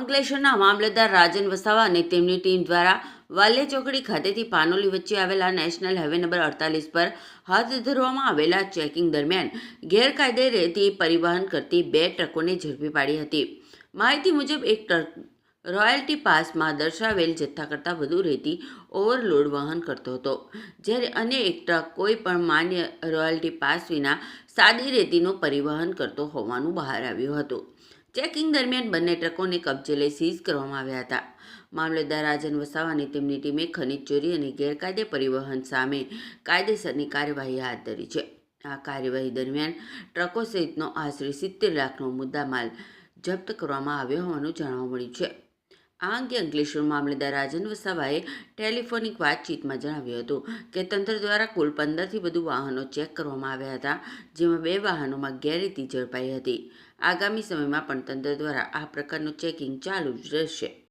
અંકલેશ્વરના મામલતદાર રાજન વસાવા અને તેમની ટીમ દ્વારા વાલિયા ચોકડી ખાતેથી પાનોલી વચ્ચે આવેલા નેશનલ હાઈવે નંબર 48 પર હાથ ધરવામાં આવેલા ચેકિંગ દરમિયાન ગેરકાયદે રેતી પરિવહન કરતી 2 ટ્રકોને ઝડપી પાડી હતી. માહિતી મુજબ એક ટ્રક રોયલ્ટી પાસમાં દર્શાવેલ જથ્થા કરતાં વધુ રેતી ઓવરલોડ વહન કરતો હતો, જ્યારે અન્ય એક ટ્રક કોઈ પણ માન્ય રોયલ્ટી પાસ વિના સાદી રેતીનું પરિવહન કરતો હોવાનું બહાર આવ્યું હતું. ચેકિંગ દરમિયાન બંને ટ્રકોને કબજે લઈ સીઝ કરવામાં આવ્યા હતા. મામલતદાર રાજન વસાવા અને તેમની ટીમે ખનીજ ચોરી અને ગેરકાયદે પરિવહન સામે કાયદેસરની કાર્યવાહી હાથ ધરી છે. આ કાર્યવાહી દરમિયાન ટ્રકો સહિતનો આશરે 70 લાખનો મુદ્દામાલ જપ્ત કરવામાં આવ્યો હોવાનું જાણવા મળ્યું છે. આ અંગે અંકલેશ્વર મામલતદાર રાજન વસાવાએ ટેલિફોનિક વાતચીતમાં જણાવ્યું હતું કે તંત્ર દ્વારા કુલ 15થી વધુ વાહનો ચેક કરવામાં આવ્યા હતા, જેમાં 2 વાહનોમાં ગેરરીતિ ઝડપાઈ હતી. આગામી સમયમાં પણ તંત્ર દ્વારા આ પ્રકારનું ચેકિંગ ચાલુ જ રહેશે.